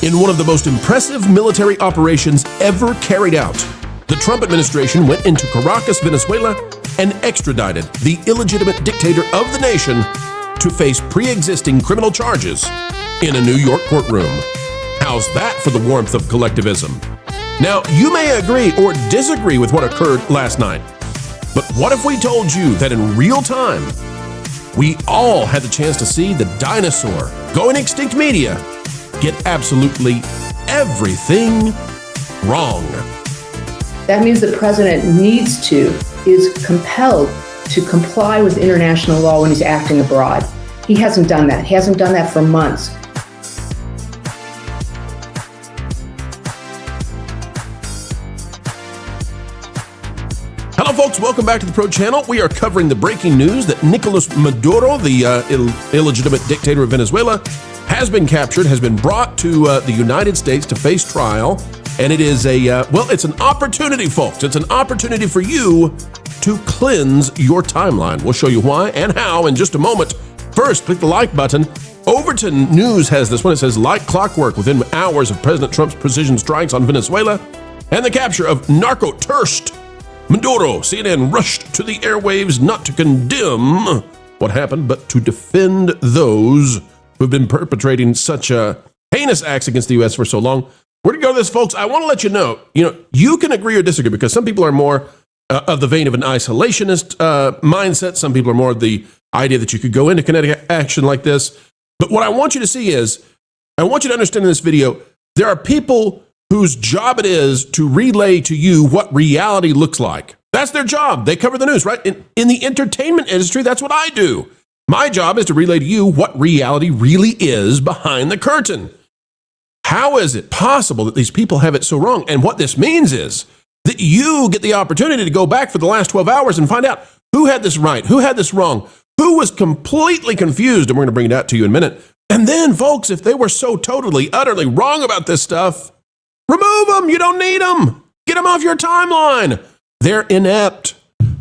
In one of the most impressive military operations ever carried out, the Trump administration went into Caracas, Venezuela, and extradited the illegitimate dictator of the nation to face pre-existing criminal charges in a New York courtroom. How's that for the warmth of collectivism? Now, you may agree or disagree with what occurred last night, but what if we told you that in real time, we all had the chance to see the dinosaur going extinct media get absolutely everything wrong? That means the president is compelled to comply with international law when he's acting abroad. He hasn't done that. He hasn't done that for months. Hello, folks. Welcome back to the Pro Channel. We are covering the breaking news that Nicolas Maduro, the illegitimate dictator of Venezuela, has been captured, has been brought to the United States to face trial. And it is it's an opportunity, folks. It's an opportunity for you to cleanse your timeline. We'll show you why and how in just a moment. First, click the like button. Overton News has this one. It says, like clockwork, within hours of President Trump's precision strikes on Venezuela and the capture of narco Turks, Maduro, CNN rushed to the airwaves not to condemn what happened, but to defend those who've been perpetrating such heinous acts against the U.S. for so long. Where to go with this, folks? I want to let you know, you can agree or disagree because some people are more of the vein of an isolationist mindset. Some people are more of the idea that you could go into kinetic action like this. But what I want you to see is, I want you to understand in this video, there are people whose job it is to relay to you what reality looks like. That's their job. They cover the news, right? In the entertainment industry, that's what I do. My job is to relay to you what reality really is behind the curtain. How is it possible that these people have it so wrong? And what this means is that you get the opportunity to go back for the last 12 hours and find out who had this right, who had this wrong, who was completely confused, and we're going to bring it out to you in a minute. And then, folks, if they were so totally, utterly wrong about this stuff, remove them. You don't need them. Get them off your timeline. They're inept.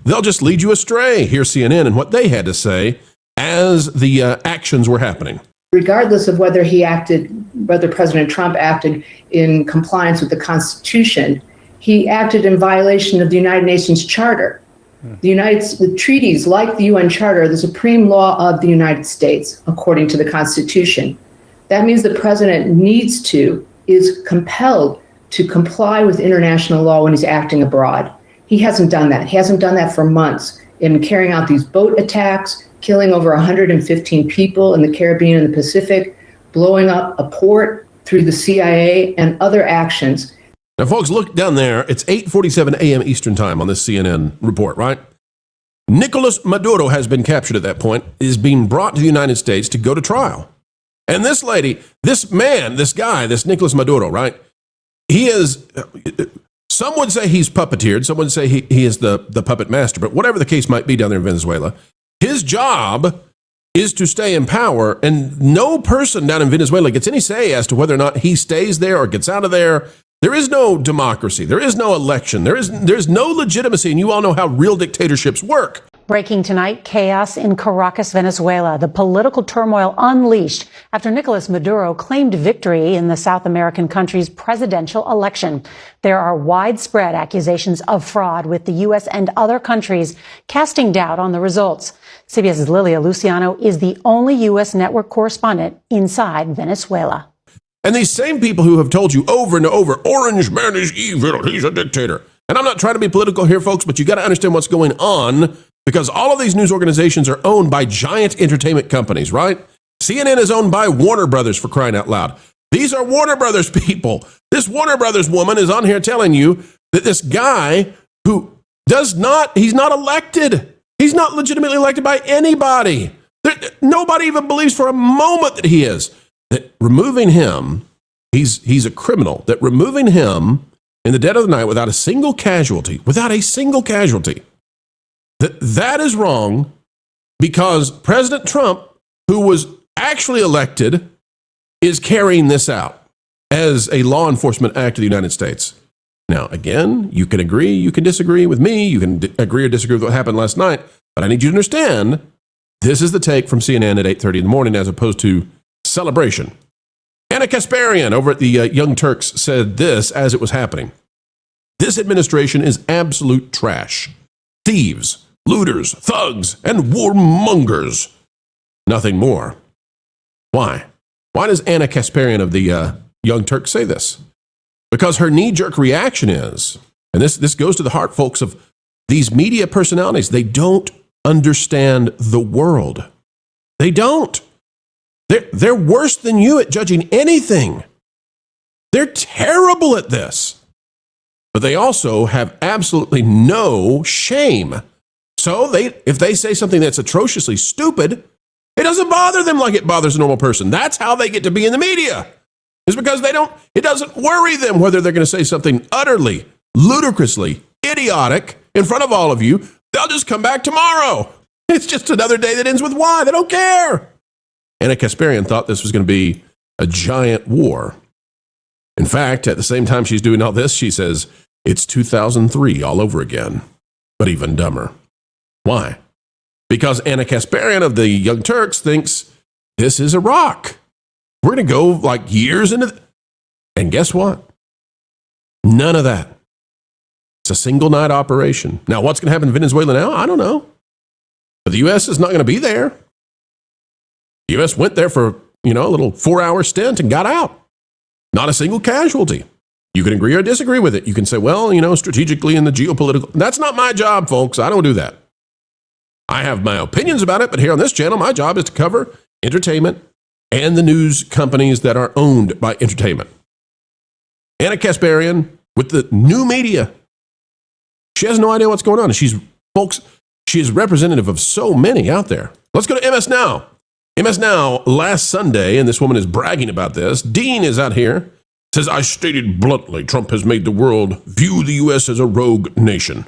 They'll just lead you astray. Here's CNN and what they had to say as the actions were happening. Regardless of whether President Trump acted in compliance with the Constitution, he acted in violation of the United Nations Charter. The treaties, like the UN Charter, are the supreme law of the United States, according to the Constitution. That means the president is compelled to comply with international law when he's acting abroad. He hasn't done that. He hasn't done that for months in carrying out these boat attacks, killing over 115 people in the Caribbean and the Pacific, blowing up a port through the CIA, and other actions. Now, folks, look down there. It's 8:47 a.m. Eastern time on this CNN report, right? Nicolas Maduro has been captured at that point, is being brought to the United States to go to trial. And this lady, this man, this guy, this Nicolas Maduro, right? He is, some would say he's puppeteered. Some would say he is the puppet master. But whatever the case might be down there in Venezuela, his job is to stay in power. And no person down in Venezuela gets any say as to whether or not he stays there or gets out of there. There is no democracy. There is no election. There's no legitimacy. And you all know how real dictatorships work. Breaking tonight, chaos in Caracas, Venezuela. The political turmoil unleashed after Nicolas Maduro claimed victory in the South American country's presidential election. There are widespread accusations of fraud, with the U.S. and other countries casting doubt on the results. CBS's Lilia Luciano is the only U.S. network correspondent inside Venezuela. And these same people who have told you over and over, Orange Man is evil, he's a dictator. And I'm not trying to be political here, folks, but you got to understand what's going on, because all of these news organizations are owned by giant entertainment companies, right? CNN is owned by Warner Brothers, for crying out loud. These are Warner Brothers people. This Warner Brothers woman is on here telling you that this guy who he's not elected. He's not legitimately elected by anybody. Nobody even believes for a moment that he is. That removing him, he's a criminal. That removing him in the dead of the night without a single casualty, that is wrong, because President Trump, who was actually elected, is carrying this out as a law enforcement act of the United States. Now, again, you can agree, you can disagree with me, you can agree or disagree with what happened last night, but I need you to understand, this is the take from CNN at 8:30 in the morning as opposed to celebration. Anna Kasparian over at the Young Turks said this as it was happening. This administration is absolute trash. Thieves, looters, thugs, and warmongers. Nothing more. Why? Why does Anna Kasparian of the Young Turks say this? Because her knee-jerk reaction is, and this goes to the heart, folks, of these media personalities, they don't understand the world. They don't. They're worse than you at judging anything. They're terrible at this. But they also have absolutely no shame. So if they say something that's atrociously stupid, it doesn't bother them like it bothers a normal person. That's how they get to be in the media. It's because it doesn't worry them whether they're going to say something utterly, ludicrously idiotic in front of all of you. They'll just come back tomorrow. It's just another day that ends with Y. They don't care. Anna Kasparian thought this was going to be a giant war. In fact, at the same time she's doing all this, she says, it's 2003 all over again, but even dumber. Why? Because Anna Kasparian of the Young Turks thinks this is Iraq. We're going to go like years into and guess what? None of that. It's a single night operation. Now, what's going to happen in Venezuela now? I don't know. But the U.S. is not going to be there. The U.S. went there for, a little 4-hour stint and got out. Not a single casualty. You can agree or disagree with it. You can say, well, strategically in the geopolitical. That's not my job, folks. I don't do that. I have my opinions about it, but here on this channel, my job is to cover entertainment and the news companies that are owned by entertainment. Anna Kasparian with the new media. She has no idea what's going on. She is representative of so many out there. Let's go to MSNOW. MSNOW last Sunday, and this woman is bragging about this. Dean is out here. Says, I stated bluntly, Trump has made the world view the U.S. as a rogue nation.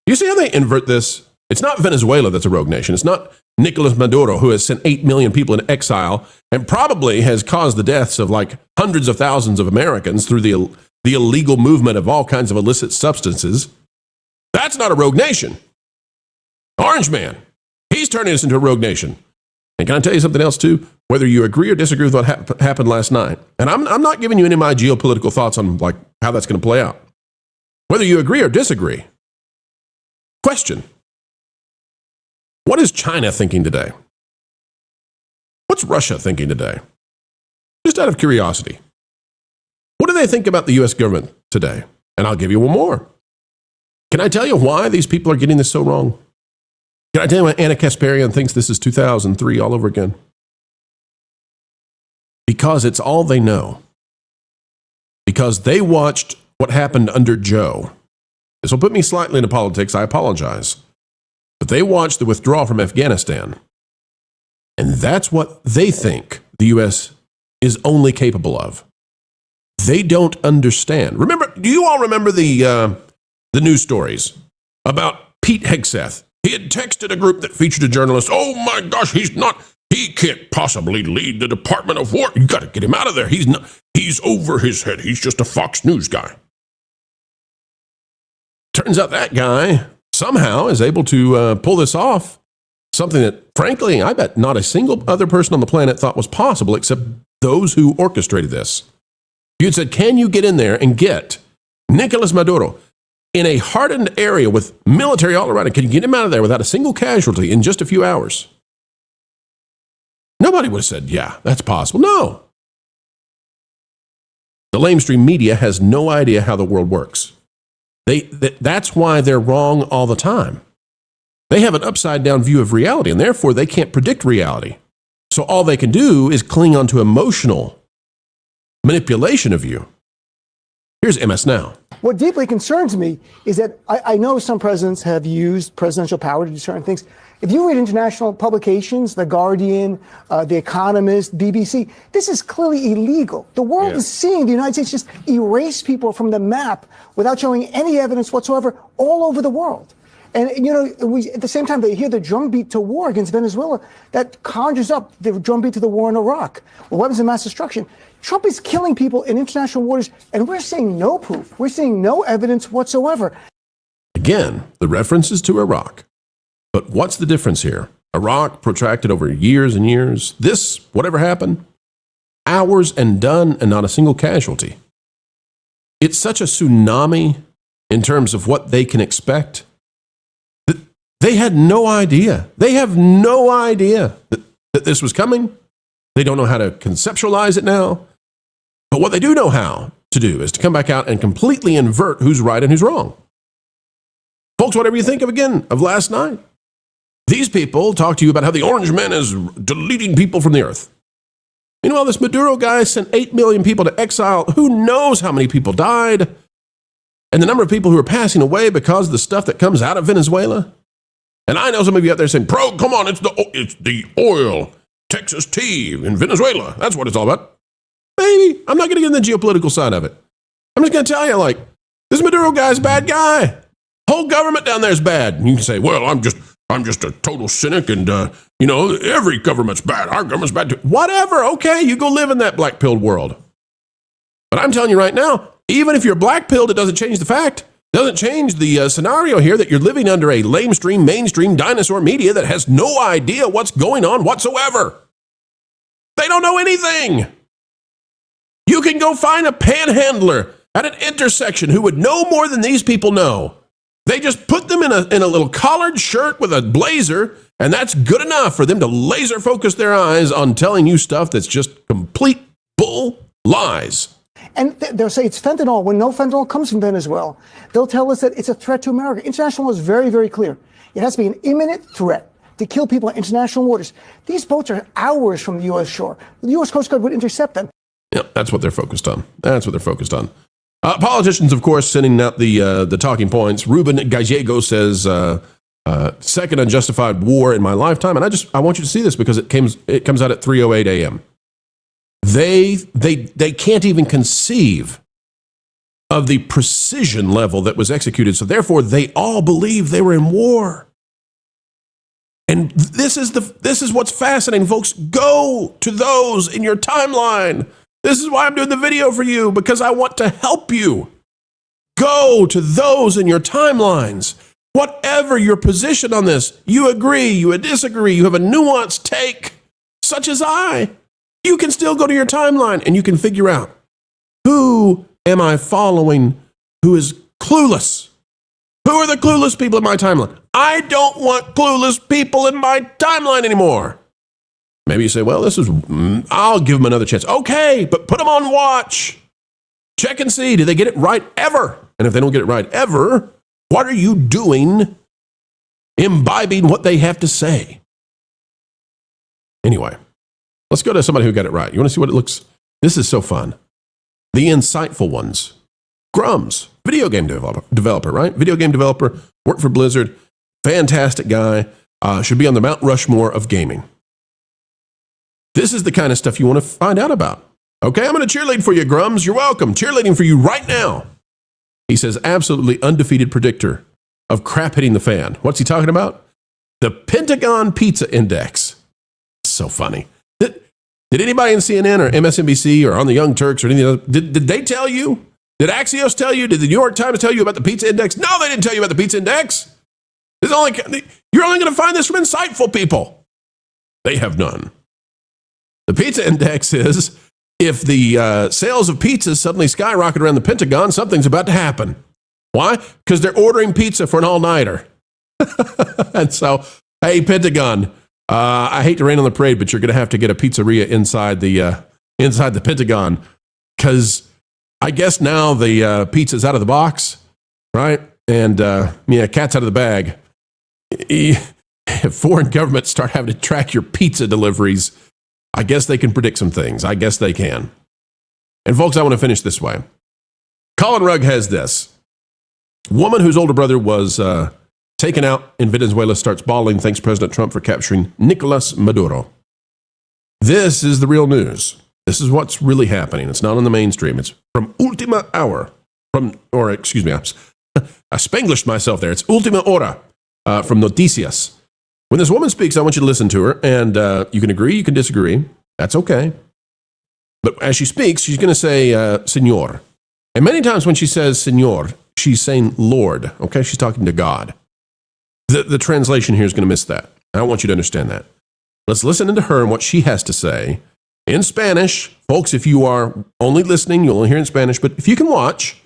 You see how they invert this? It's not Venezuela that's a rogue nation. It's not Nicolas Maduro, who has sent 8 million people in exile and probably has caused the deaths of like hundreds of thousands of Americans through the illegal movement of all kinds of illicit substances. That's not a rogue nation. Orange Man, he's turning us into a rogue nation. And can I tell you something else too? Whether you agree or disagree with what happened last night, and I'm not giving you any of my geopolitical thoughts on like how that's going to play out. Whether you agree or disagree, question. What is China thinking today? What's Russia thinking today? Just out of curiosity. What do they think about the U.S. government today? And I'll give you one more. Can I tell you why these people are getting this so wrong? Can I tell you why Anna Kasparian thinks this is 2003 all over again? Because it's all they know. Because they watched what happened under Joe. This will put me slightly into politics, I apologize. But they watched the withdrawal from Afghanistan. And that's what they think the U.S. is only capable of. They don't understand. Do you all remember the news stories about Pete Hegseth? He had texted a group that featured a journalist. Oh my gosh, he can't possibly lead the Department of War. You got to get him out of there. He's over his head. He's just a Fox News guy. Turns out that guy somehow is able to pull this off. Something that, frankly, I bet not a single other person on the planet thought was possible except those who orchestrated this. You had said, can you get in there and get Nicolas Maduro in a hardened area with military all around it? Can you get him out of there without a single casualty in just a few hours? Nobody would have said, yeah, that's possible. No. The lamestream media has no idea how the world works. That's why they're wrong all the time. They have an upside-down view of reality, and therefore they can't predict reality. So all they can do is cling on to emotional manipulation of you. Here's MSNOW. What deeply concerns me is that I know some presidents have used presidential power to do certain things. If you read international publications, The Guardian, The Economist, BBC, this is clearly illegal. The world is seeing the United States just erase people from the map without showing any evidence whatsoever all over the world. And, at the same time, they hear the drumbeat to war against Venezuela that conjures up the drumbeat to the war in Iraq, weapons of mass destruction. Trump is killing people in international waters, and we're seeing no proof. We're seeing no evidence whatsoever. Again, the reference is to Iraq. But what's the difference here? Iraq protracted over years and years. This, whatever happened, hours and done, and not a single casualty. It's such a tsunami in terms of what they can expect. They had no idea. They have no idea that this was coming. They don't know how to conceptualize it now. But what they do know how to do is to come back out and completely invert who's right and who's wrong. Folks, whatever you think of last night, these people talk to you about how the orange man is deleting people from the earth. Meanwhile, this Maduro guy sent 8 million people to exile. Who knows how many people died? And the number of people who are passing away because of the stuff that comes out of Venezuela. And I know some of you out there saying, "Pro, come on, it's the oil, Texas tea in Venezuela. That's what it's all about." Maybe. I'm not going to get in the geopolitical side of it. I'm just going to tell you, like, this Maduro guy's a bad guy. Whole government down there is bad. And you can say, "Well, I'm just a total cynic, and every government's bad. Our government's bad too." Whatever. Okay, you go live in that black-pilled world. But I'm telling you right now, even if you're black-pilled, it doesn't change the fact. Doesn't change the scenario here that you're living under a lamestream, mainstream dinosaur media that has no idea what's going on whatsoever. They don't know anything. You can go find a panhandler at an intersection who would know more than these people know. They just put them in a little collared shirt with a blazer, and that's good enough for them to laser focus their eyes on telling you stuff that's just complete bull lies. And they'll say it's fentanyl when no fentanyl comes from Venezuela. They'll tell us that it's a threat to America. International law is very, very clear. It has to be an imminent threat to kill people in international waters. These boats are hours from the U.S. shore. The U.S. Coast Guard would intercept them. Yeah, that's what they're focused on. That's what they're focused on. Politicians, of course, sending out the talking points. Ruben Gallego says, second unjustified war in my lifetime. And I want you to see this because it comes out at 3:08 a.m. They can't even conceive of the precision level that was executed. So therefore, they all believe they were in war. And this is what's fascinating, folks. Go to those in your timeline. This is why I'm doing the video for you, because I want to help you. Go to those in your timelines. Whatever your position on this, you agree, you disagree, you have a nuanced take, such as I. You can still go to your timeline and you can figure out, who am I following who is clueless? Who are the clueless people in my timeline? I don't want clueless people in my timeline anymore. Maybe you say, well, I'll give them another chance. Okay, but put them on watch. Check and see, do they get it right ever? And if they don't get it right ever, what are you doing imbibing what they have to say? Anyway, let's go to somebody who got it right. You want to see what it looks? This is so fun. The insightful ones. Grums, video game developer, right? Video game developer, worked for Blizzard. Fantastic guy. Should be on the Mount Rushmore of gaming. This is the kind of stuff you want to find out about. Okay, I'm going to cheerlead for you, Grums. You're welcome. Cheerleading for you right now. He says, absolutely undefeated predictor of crap hitting the fan. What's he talking about? The Pentagon Pizza Index. So funny. Did anybody in CNN or MSNBC or on the Young Turks or anything else, did they tell you? Did Axios tell you? Did the New York Times tell you about the pizza index? No, they didn't tell you about the pizza index. You're only going to find this from insightful people. They have none. The pizza index is, if the sales of pizzas suddenly skyrocket around the Pentagon, something's about to happen. Why? Because they're ordering pizza for an all-nighter. And so, hey, Pentagon, I hate to rain on the parade, but you're going to have to get a pizzeria inside the Pentagon, because I guess now the pizza's out of the box, right? And cat's out of the bag. If foreign governments start having to track your pizza deliveries, I guess they can predict some things. I guess they can. And folks, I want to finish this way. Colin Rugg has this. Woman whose older brother was taken out in Venezuela starts bawling, thanks President Trump for capturing Nicolas Maduro. This is the real news. This is what's really happening. It's not on the mainstream. It's from Ultima Hour. I Spanglished myself there. It's Ultima Hora from Noticias. When this woman speaks, I want you to listen to her, and you can agree, you can disagree. That's okay. But as she speaks, she's going to say, Señor. And many times when she says Señor, she's saying Lord, okay? She's talking to God. The translation here is going to miss that. I want you to understand that. Let's listen to her and what she has to say in Spanish. Folks, if you are only listening, you'll only hear in Spanish, but if you can watch,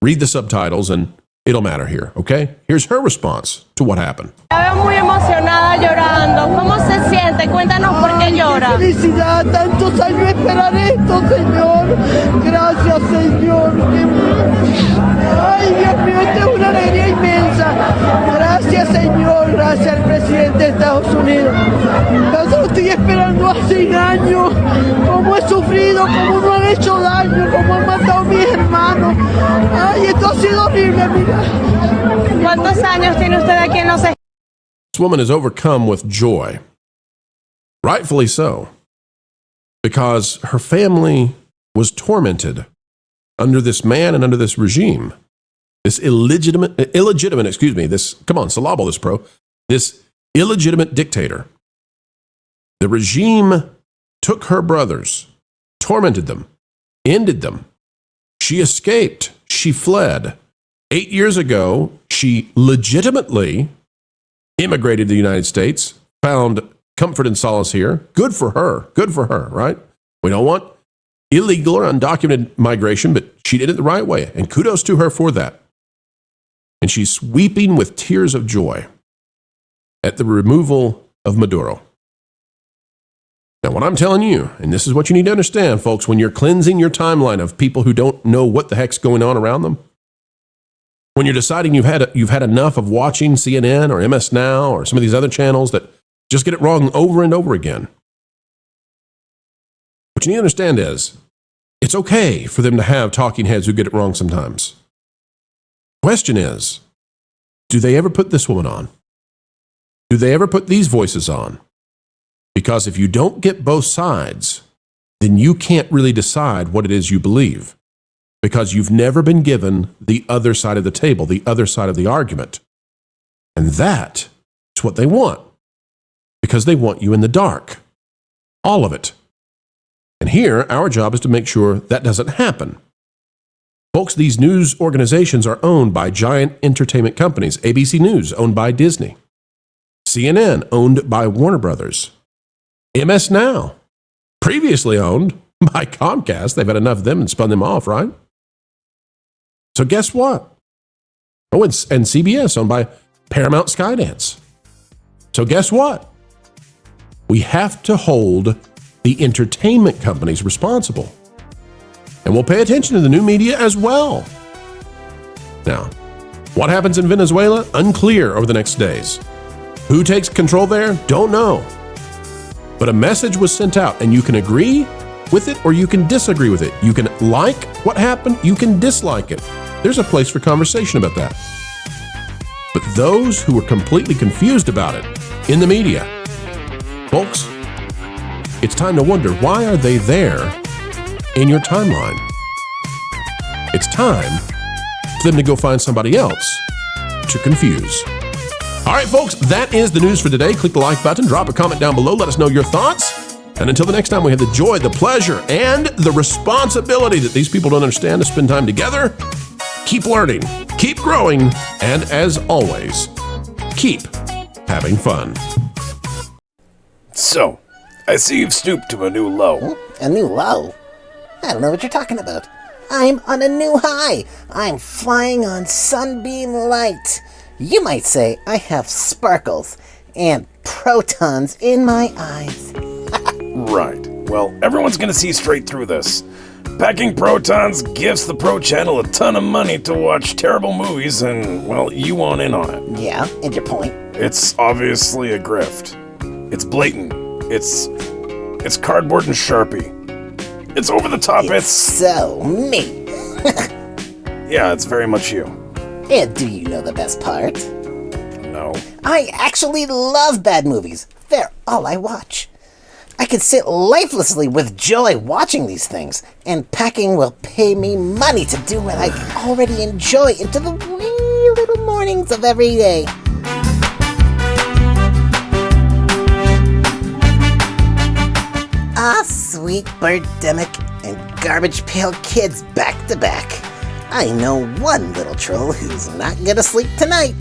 read the subtitles and it'll matter here, okay? Here's her response to what happened. La veo muy emocionada llorando. ¿Cómo se siente? Cuéntanos por qué llora. Felicidad, tantos años esperar esto, Señor. Gracias, Señor. Ay, Dios mío, esta es una alegría inmensa. Gracias, Señor. Gracias al presidente de Estados Unidos. Tanto lo estoy esperando hace años. Cómo he sufrido, cómo no han hecho daño, cómo han matado a mis hermanos. Ay, esto ha sido horrible, mira. ¿Cuántos años tiene usted aquí en los Estados Unidos? This woman is overcome with joy, rightfully so, because her family was tormented under this man and under this regime, this illegitimate, this illegitimate dictator. The regime took her brothers, tormented them, ended them. She escaped. She fled. 8 years ago, she legitimately immigrated to the United States, found comfort and solace here. Good for her. Good for her, right? We don't want illegal or undocumented migration, but she did it the right way. And kudos to her for that. And she's weeping with tears of joy at the removal of Maduro. Now, what I'm telling you, and this is what you need to understand, folks, when you're cleansing your timeline of people who don't know what the heck's going on around them, when you're deciding you've had enough of watching CNN or MSNOW or some of these other channels that just get it wrong over and over again, what you need to understand is it's okay for them to have talking heads who get it wrong sometimes. Question is, do they ever put this woman on? Do they ever put these voices on? Because if you don't get both sides, then you can't really decide what it is you believe. Because you've never been given the other side of the table, the other side of the argument. And that is what they want. Because they want you in the dark. All of it. And here, our job is to make sure that doesn't happen. Folks, these news organizations are owned by giant entertainment companies. ABC News, owned by Disney. CNN, owned by Warner Brothers. MSNOW, previously owned by Comcast. They've had enough of them and spun them off, right? So guess what? Oh, and CBS, owned by Paramount Skydance. So guess what? We have to hold the entertainment companies responsible. And we'll pay attention to the new media as well. Now, what happens in Venezuela? Unclear over the next days. Who takes control there? Don't know. But a message was sent out, and you can agree with it or you can disagree with it. You can like what happened, you can dislike it. There's a place for conversation about that. But those who are completely confused about it in the media, folks, it's time to wonder, why are they there in your timeline? It's time for them to go find somebody else to confuse. All right, folks, that is the news for today. Click the like button, drop a comment down below, let us know your thoughts. And until the next time, we have the joy, the pleasure, and the responsibility that these people don't understand to spend time together. Keep learning, keep growing, and as always, keep having fun. So, I see you've stooped to a new low. A new low? I don't know what you're talking about. I'm on a new high. I'm flying on sunbeam light. You might say I have sparkles and protons in my eyes. Right. Well, everyone's gonna see straight through this. Packing Protons gives the Pro Channel a ton of money to watch terrible movies and, well, you want in on it. Yeah, and your point? It's obviously a grift. It's blatant. It's cardboard and Sharpie. It's over the top. It's so me. Yeah, it's very much you. And do you know the best part? No. I actually love bad movies. They're all I watch. I could sit lifelessly with joy watching these things, and packing will pay me money to do what I already enjoy into the wee little mornings of every day. Ah, sweet birdemic and garbage pail kids back to back. I know one little troll who's not gonna sleep tonight.